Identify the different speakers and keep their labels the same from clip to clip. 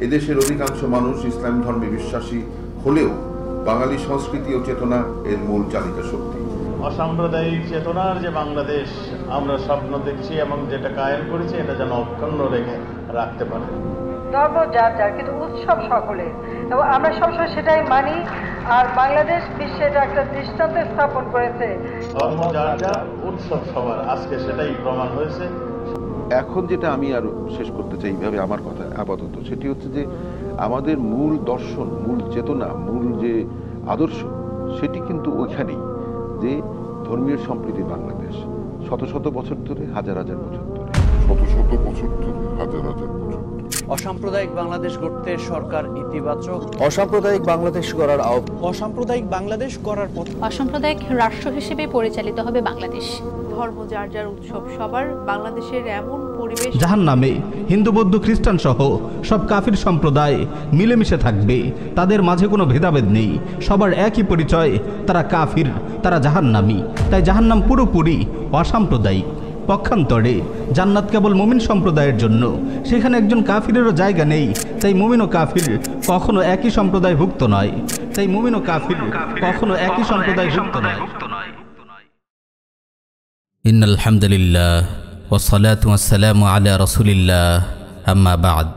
Speaker 1: এদেশের অধিকাংশ মানুষ ইসলাম ধর্মে বিশ্বাসী হলেও বাঙালি সংস্কৃতি ও চেতনা এর মূল চালিত শক্তি।
Speaker 2: অসাম্প্রদায়িক চেতনার যে বাংলাদেশ আমরা স্বপ্ন দেখছি এবং যেটা কায়েম করেছি, এটা যেন অক্ষুণ্ণ রেখে রাখতে পারে।
Speaker 3: ধর্ম যার যার, কিন্তু উৎসব সকলের, এবং আমরা সবসময় সেটাই মানি। আর বাংলাদেশ বিশ্বে এটা একটা দৃষ্টান্ত স্থাপন করেছে।
Speaker 2: ধর্ম যার যার, উৎসব সবার, আজকে সেটাই প্রমাণ হয়েছে।
Speaker 1: এখন যেটা আমি আরো শেষ করতে চাই এইভাবে আমার কথা আপাতত, সেটি হচ্ছে যে আমাদের মূল দর্শন, মূল চেতনা, মূল যে আদর্শ, সেটি কিন্তু ওইখানেই যে ধর্মীয় সম্প্রীতি বাংলাদেশ শত শত বছর ধরে, হাজার হাজার বছর ধরে,
Speaker 4: অসাম্প্রদায়িক বাংলাদেশ গড়তে সরকার ইতিবাচক,
Speaker 5: অসাম্প্রদায়িক বাংলাদেশ গড়ার
Speaker 4: অসাম্প্রদায়িক বাংলাদেশ গড়ার পথ,
Speaker 6: অসাম্প্রদায়িক রাষ্ট্র হিসেবে পরিচালিত হবে বাংলাদেশ।
Speaker 7: ধর্ম যার যার, উৎসব সবার, বাংলাদেশের এমন পরিবেশ
Speaker 8: জাহান্নামে হিন্দু বৌদ্ধ খ্রিস্টান সহ সব কাফির সম্প্রদায় মিলেমিশে থাকবে, তাদের মাঝে কোনো ভেদাভেদ নেই, সবার একই পরিচয়, তারা কাফির, তারা জাহান্নামী। তাই জাহান্নাম পুরোপুরি অসাম্প্রদায়িক। পক্ষান্তরে জান্নাত কেবল মুমিন সম্প্রদায়ের জন্য, সেখানে একজন কাফিরেরও জায়গা নেই। তাই মুমিন ও কাফির কখনো একই সম্প্রদায়ভুক্ত নয়। তাই মুমিন ও কাফির কখনো একই সম্প্রদায়ভুক্ত নয়।
Speaker 9: ইন্নাল হামদুলিল্লাহ ওয়াসসালাতু ওয়াসসালামু আলা রাসূলিল্লাহ, আম্মা বা'দ।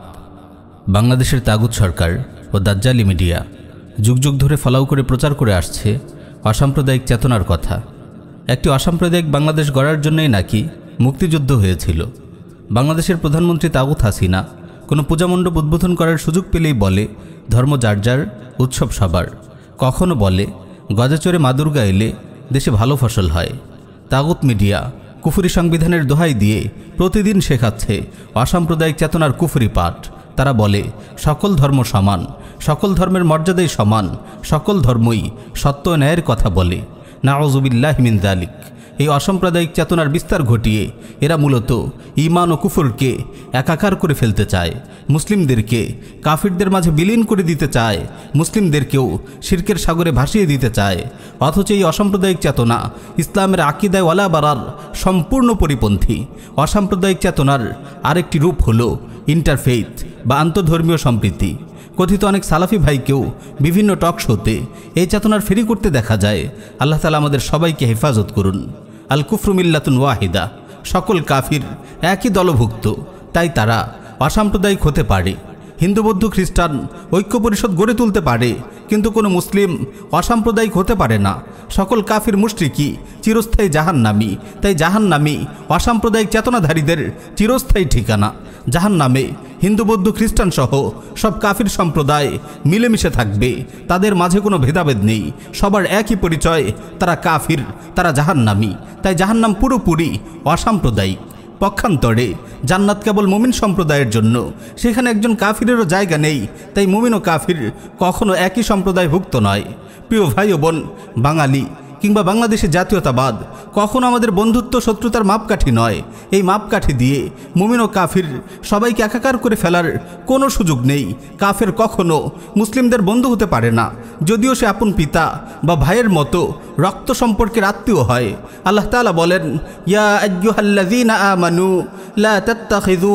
Speaker 9: বাংলাদেশের তাগুত সরকার ও দাজ্জালি মিডিয়া যুগ যুগ ধরে ফলাও করে প্রচার করে আসছে অসাম্প্রদায়িক চেতনার কথা। একটি অসাম্প্রদায়িক বাংলাদেশ গড়ার জন্যই নাকি মুক্তিযুদ্ধ হয়েছিল। বাংলাদেশের প্রধানমন্ত্রী তাগুত হাসিনা কোনো পূজামণ্ডপ উদ্বোধন করার সুযোগ পেলেই বলে ধর্ম যার যার, উৎসব সবার। কখনো বলে গজে চড়ে মা দুর্গা এলে দেশে ভালো ফসল হয়। তাগুত মিডিয়া কুফরি সংবিধানের দোহাই দিয়ে প্রতিদিন শেখাচ্ছে অসাম্প্রদায়িক চেতনার কুফরি পাঠ। তারা বলে সকল ধর্ম সমান, সকল ধর্মের মর্যাদাই সমান, সকল ধর্মই সত্য ও ন্যায়ের কথা বলে। নাউযুবিল্লাহি মিন যালিক। এই অসাম্প্রদায়িক চেতনার বিস্তার ঘটিয়ে এরা মূলত ঈমান ও কুফরকে একাকার করে ফেলতে চায়, মুসলিমদেরকে কাফিরদের মাঝে বিলীন করে দিতে চায়, মুসলিমদেরকেও শিরকের সাগরে ভাসিয়ে দিতে চায়। অথচ এই অসাম্প্রদায়িক চেতনা ইসলামের আকীদায় ওয়ালা বারার সম্পূর্ণ পরিপন্থী। অসাম্প্রদায়িক চেতনার আরেকটি রূপ হলো ইন্টারফেইথ বা আন্তধর্মীয় সম্প্রীতি। কথিত অনেক সালাফি ভাইকেও বিভিন্ন টক শোতে এই চেতনার ফেরি করতে দেখা যায়। আল্লাহ তাআলা আমাদের সবাইকে হেফাজত করুন। আল কুফরু মিল্লাতুন ওয়াহিদা, সকল কাফির একই দলভুক্ত, তাই তারা অসাম্প্রদায়িক হতে পারে। হিন্দু বৌদ্ধ খ্রিস্টান ঐক্য পরিষদ গড়ে তুলতে পারে, কিন্তু কোনো মুসলিম অসাম্প্রদায়িক হতে পারে না। সকল কাফির মুশরিকি চিরস্থায়ী জাহান্নামী, তাই জাহান্নামী অসাম্প্রদায়িক চেতনাধারীদের চিরস্থায়ী ঠিকানা। জাহান্নামে হিন্দু বৌদ্ধ খ্রিস্টান সহ সব কাফির সম্প্রদায় মিলেমিশে থাকবে, তাদের মাঝে কোনো ভেদাভেদ নেই, সবার একই পরিচয়, তারা কাফির, তারা জাহান্নামী। তাই জাহান্নাম পুরোপুরি অসাম্প্রদায়িক। পক্ষান্তরে জান্নাত কেবল মুমিন সম্প্রদায়ের জন্য, সেখানে একজন কাফিরেরও জায়গা নেই। তাই মুমিন ও কাফির কখনো একই সম্প্রদায়ভুক্ত নয়। প্রিয় ভাই ও বোন, বাঙালি কিংবা বাংলাদেশি জাতীয়তাবাদ কখনো আমাদের বন্ধুত্ব শত্রুতার মাপকাঠি নয়। এই মাপকাঠি দিয়ে মুমিন ও কাফির সবাইকে একাকার করে ফেলার কোনো সুযোগ নেই। কাফের কখনো মুসলিমদের বন্ধু হতে পারে না, যদিও সে আপন পিতা বা ভাইয়ের মতো রক্ত সম্পর্কের আত্মীয় হয়। আল্লাহ তাআলা বলেন, ইয়া আইয়ুহাল্লাযীনা আমানু লা তাত্তাখিযু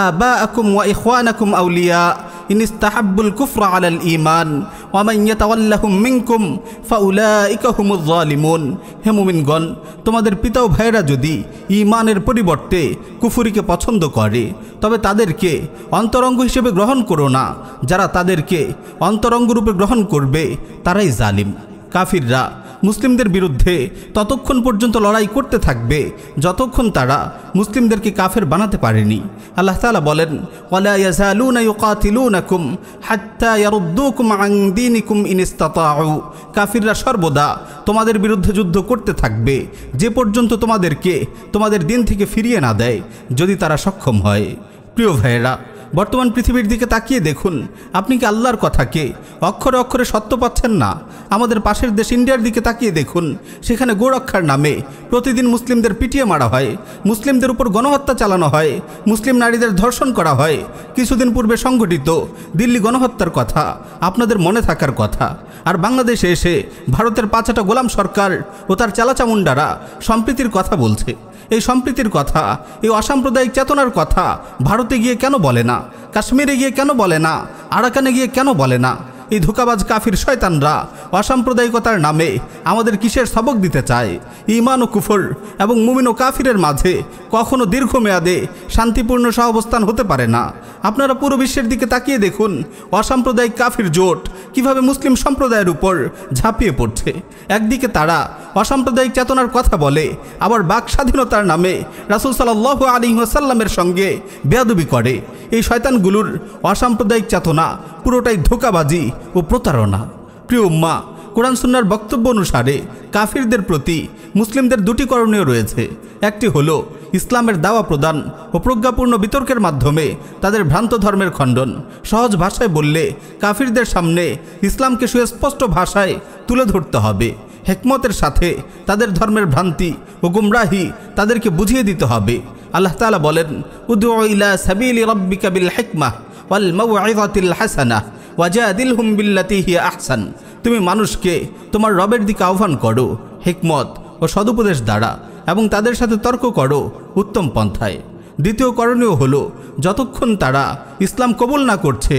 Speaker 9: আবাআকুম ওয়া ইখওয়ানাকুম আউলিয়া ইন ইসতাহাব্বুল কুফরা আলাল ঈমান ওয়া মান ইয়াতাওয়াল্লাহুম মিনকুম ফাউলাইকা হুমুয যালিমুন। হে মুমিনগণ, তোমাদের পিতা ও ভাইয়েরা যদি ঈমানের পরিবর্তে কুফরিকে পছন্দ করে, তবে তাদেরকে অন্তরঙ্গ হিসেবে গ্রহণ করো না। যারা তাদেরকে অন্তরঙ্গ রূপে গ্রহণ করবে তারাই জালিম। কাফিররা মুসলিমদের বিরুদ্ধে ততক্ষণ পর্যন্ত লড়াই করতে থাকবে যতক্ষণ তারা মুসলিমদেরকে কাফের বানাতে পারেনি। আল্লাহ তাআলা বলেন, ওয়ালা ইয়াজালুনা ইউকাতিলুনাকুম হাত্তা ইয়ারুদ্দুকুম আন দীনিকুম ইন ইসতাতাউ। কাফিররা সর্বদা তোমাদের বিরুদ্ধে যুদ্ধ করতে থাকবে যে পর্যন্ত তোমাদেরকে তোমাদের দিন থেকে ফিরিয়ে না দেয়, যদি তারা সক্ষম হয়। প্রিয় ভাইয়েরা, বর্তমান পৃথিবীর দিকে তাকিয়ে দেখুন, আপনি কি আল্লাহর কথাকে অক্ষরে অক্ষরে সত্য পাচ্ছেন না? আমাদের পাশের দেশ ইন্ডিয়ার দিকে তাকিয়ে দেখুন, সেখানে গোরক্ষার নামে প্রতিদিন মুসলিমদের পিটিয়ে মারা হয়, মুসলিমদের উপর গণহত্যা চালানো হয়, মুসলিম নারীদের ধর্ষণ করা হয়। কিছুদিন পূর্বে সংঘটিত দিল্লি গণহত্যার কথা আপনাদের মনে থাকার কথা। আর বাংলাদেশে এসে ভারতের পাঁচাটা গোলাম সরকার ও তার চালাচামুন্ডারা সম্প্রীতির কথা বলছে।
Speaker 8: এই সম্প্রীতির কথা, এই অসাম্প্রদায়িক চেতনার কথা ভারতে গিয়ে কেন বলে না, কাশ্মীরে গিয়ে কেন বলে না, আরাকানে গিয়ে কেন বলে না? এই ধোঁকাবাজ কাফির শয়তানরা অসাম্প্রদায়িকতার নামে আমাদের কিসের সবক দিতে চায়? ঈমান ও কুফর এবং মুমিন ও কাফিরের মাঝে কখনো দীর্ঘমেয়াদে শান্তিপূর্ণ সহাবস্থান হতে পারে না। আপনারা পুরো বিশ্বের দিকে তাকিয়ে দেখুন অসাম্প্রদায়িক কাফির জোট কিভাবে মুসলিম সম্প্রদায়ের উপর ঝাঁপিয়ে পড়ছে। একদিকে তারা অসাম্প্রদায়িক চেতনার কথা বলে, আবার বাক স্বাধীনতার নামে রাসূল সাল্লাল্লাহু আলাইহি ওয়াসাল্লামের সঙ্গে বেয়াদবি করে। এই শয়তানগুলোর অসাম্প্রদায়িক চেতনা পুরোটাই ধোঁকাবাজি ও প্রতারণা। প্রিয় উম্মাহ, কোরআন সুন্নাহর বক্তব্য অনুসারে কাফিরদের প্রতি মুসলিমদের দুটি করণীয় রয়েছে। একটি হলো ইসলামের দাওয়া প্রদান ও প্রজ্ঞাপূর্ণ বিতর্কের মাধ্যমে তাদের ভ্রান্ত ধর্মের খণ্ডন। সহজ ভাষায় বললে কাফিরদের সামনে ইসলামকে সুস্পষ্ট ভাষায় তুলে ধরতে হবে। হিকমতের সাথে তাদের ধর্মের ভ্রান্তি ও গুমরাহি তাদেরকে বুঝিয়ে দিতে হবে। আল্লাহ তাআলা বলেন, উদউ ইলা সাবিলি রাব্বিকা বিল হিকমাহ ওয়াল মাউইযাতিল হাসানাহ ওয়াজাদিলহুম বিল্লাতী হিয়া আহসান। তুমি মানুষকে তোমার রবের দিকে আহ্বান করো হিকমত ও সদুপদেশ দ্বারা, এবং তাদের সাথে তর্ক করো উত্তম পন্থায়। দ্বিতীয় করণীয় হলো যতক্ষণ তারা ইসলাম কবুল না করছে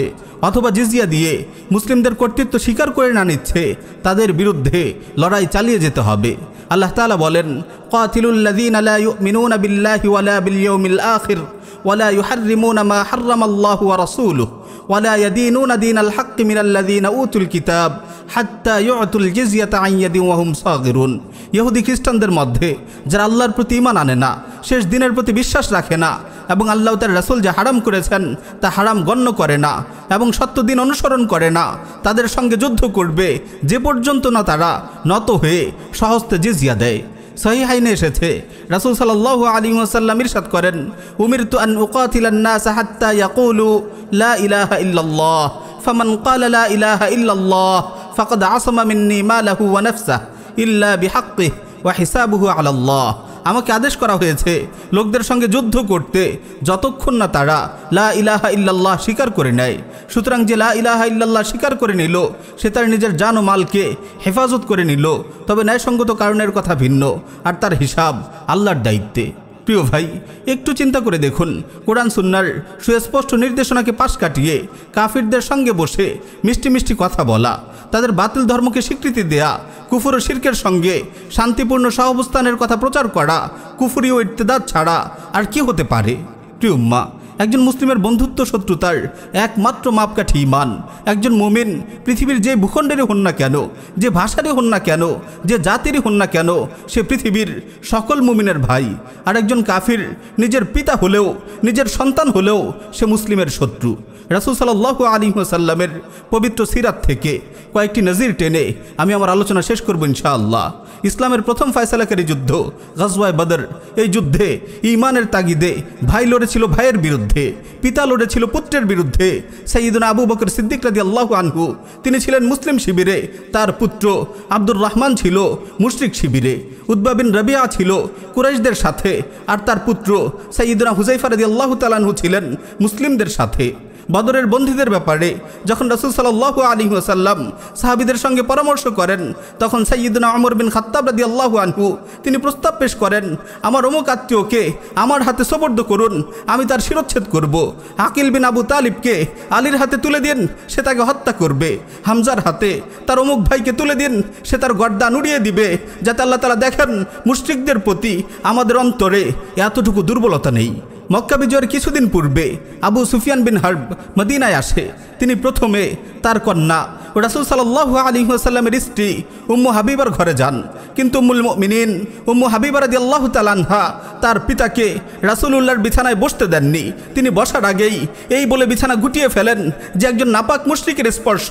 Speaker 8: অথবা জিজিয়া দিয়ে মুসলিমদের কর্তৃত্ব স্বীকার করে না নিচ্ছে, তাদের বিরুদ্ধে লড়াই চালিয়ে যেতে হবে। আল্লাহ তাআলা বলেন, কাতিলুল্লাযীনা লা ইউমিনুনা বিল্লাহি ওয়ালা বিল ইয়াউমিল আখির ওয়ালা ইউহাররিমুনা মা হাররামাল্লাহু ওয়া রাসূলুহু ওয়ালা ইয়াদিনুনা দীনাল হাক্কি মিনাল্লাযীনা উতুল কিতাব হাত্তা ইউতুল জিজিয়াতা আন ইয়াদিন ওয়া হুম সাগিরুন। ইহুদি খ্রিস্টানদের মধ্যে যারা আল্লাহর প্রতি ঈমান আনে না, শেষ দিনের প্রতি বিশ্বাস রাখে না, এবং আল্লাহ তার রাসূল যা হারাম করেছেন তা হারাম গণ্য করে না, এবং সত্য দিন অনুসরণ করে না, তাদের সঙ্গে যুদ্ধ করবে যে পর্যন্ত না তারা নত হয়ে সহস্তে জিজিয়া দেয়। সহিহাইনে এসেছে, রাসূল সাল্লাল্লাহু আলাইহি ওয়াসাল্লাম ইরশাদ করেন, উমিরতু আন উকাতিলান নাস হাত্তা ইয়াকুলু লা ইলাহা ইল্লাল্লাহ ফামান ক্বালা লা ইলাহা ইল্লাল্লাহ ফাকাদ আসামা মিন্নি মালাহু ওয়া নাফসাহু ইল্লা বিহাক্কিহি ওয়া হিসাবুহু আলাল্লাহ। আমাকে আদেশ করা হয়েছে লোকদের সঙ্গে যুদ্ধ করতে যতক্ষণ না তারা লা ইলাহা ইল্লাল্লাহ স্বীকার করে নেয়। সুতরাং যে লা ইলাহা ইল্লাল্লাহ স্বীকার করে নিল সে তার নিজের জান ও মালকে হেফাজত করে নিল, তবে ন্যায়সঙ্গত কারণের কথা ভিন্ন, আর তার হিসাব আল্লাহর দায়িত্বে। প্রিয় ভাই, একটু চিন্তা করে দেখুন, কোরআন সুন্নাহর সুস্পষ্ট নির্দেশনাকে পাশ কাটিয়ে কাফিরদের সঙ্গে বসে মিষ্টি মিষ্টি কথা বলা, তাদের বাতিল ধর্মকে স্বীকৃতি দেয়া, কুফর ও শিরকের সঙ্গে শান্তিপূর্ণ সহাবস্থানের কথা প্রচার করা কুফরি ও ইর্তেদাদ ছাড়া আর কি হতে পারে? প্রিয় উম্মাহ, একজন মুসলিমের বন্ধুত্ব শত্রুতার একমাত্র মাপকাঠি ঈমান। একজন মুমিন পৃথিবীর যে ভূখণ্ডেরই হন না কেন, যে ভাষারই হন না কেন, যে জাতিরই হন না কেন, সে পৃথিবীর সকল মুমিনের ভাই। আর একজন কাফির নিজের পিতা হলেও, নিজের সন্তান হলেও সে মুসলিমের শত্রু। রাসূল সাল্লাল্লাহু আলাইহি ওয়াসাল্লামের পবিত্র সিরাত থেকে কয়েকটি নজির টেনে আমি আমার আলোচনা শেষ করব ইনশাআল্লাহ। ইসলামের প্রথম ফয়সালাকারী যুদ্ধ গাজওয়ায়ে বদর, এই যুদ্ধে ঈমানের তাগিদে ভাই লড়েছিল ভাইয়ের বিরুদ্ধে, পিতা লড়েছিল পুত্রের বিরুদ্ধে। সাইয়্যিদুনা আবু বকর সিদ্দিক রাদিয়াল্লাহু আনহু তিনি ছিলেন মুসলিম শিবিরে, তার পুত্র আব্দুর রহমান ছিল মুশরিক শিবিরে। উতবা বিন রবিয়া ছিল কুরাইশদের সাথে, আর তার পুত্র সাইয়্যিদুনা হুযায়ফা রাদিয়াল্লাহু তাআলা আনহু ছিলেন মুসলিমদের সাথে। বদরের বন্দীদের ব্যাপারে যখন রাসূল সাল্লাল্লাহু আলাইহি ওয়াসাল্লাম সাহাবীদের সঙ্গে পরামর্শ করেন, তখন সাইয়্যিদুনা ওমর বিন খাত্তাব রাদিয়াল্লাহু আনহু তিনি প্রস্তাব পেশ করেন, আমার অমুক আত্মীয়কে আমার হাতে সোপর্দ করুন, আমি তার শিরচ্ছেদ করব। আকিল বিন আবু তালিবকে আলীর হাতে তুলে দিন, সে তাকে হত্যা করবে। হামজার হাতে তার অমুক ভাইকে তুলে দিন, সে তার গর্দান উড়িয়ে দিবে, যাতে আল্লাহ তাআলা দেখেন মুশরিকদের প্রতি আমাদের অন্তরে এতটুকু দুর্বলতা নেই। মক্কা বিজয়ের কিছুদিন পূর্বে আবু সুফিয়ান বিন হার্ব মদিনায় আসে। তিনি প্রথমে তার কন্যা ও রাসূল সাল্লাল্লাহু আলাইহি ওয়াসাল্লামের স্ত্রী উম্মু হাবিবার ঘরে যান, কিন্তু উম্মুল মুমিনিন উম্মু হাবিবা রাদিয়াল্লাহু তাআলা আনহা তার পিতাকে রাসূলুল্লাহর বিছানায় বসতে দেননি। তিনি বসার আগেই এই বলে বিছানা গুটিয়ে ফেলেন যে একজন নাপাক মুশরিকের স্পর্শ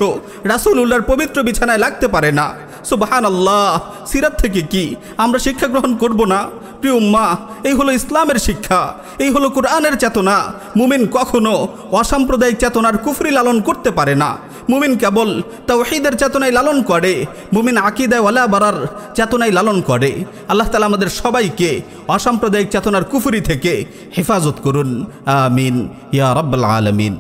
Speaker 8: রাসূলুল্লাহর পবিত্র বিছানায় লাগতে পারে না। সুবহানাল্লাহ! সিরাত থেকে কি আমরা শিক্ষা গ্রহণ করব না? প্রিয় উম্মাহ, এই হলো ইসলামের শিক্ষা, এই হলো কোরআনের চেতনা। মুমিন কখনো অসাম্প্রদায়িক চেতনার কুফরি লালন করতে পারে না। মুমিন কেবল তাওহীদের চেতনায় লালন করে, মুমিন আকীদায় ওয়ালা বারার চেতনায় লালন করে। আল্লাহ তাআলা আমাদের সবাইকে অসাম্প্রদায়িক চেতনার কুফরি থেকে হেফাজত করুন, আমিন ইয়া রাব্বাল আলামিন।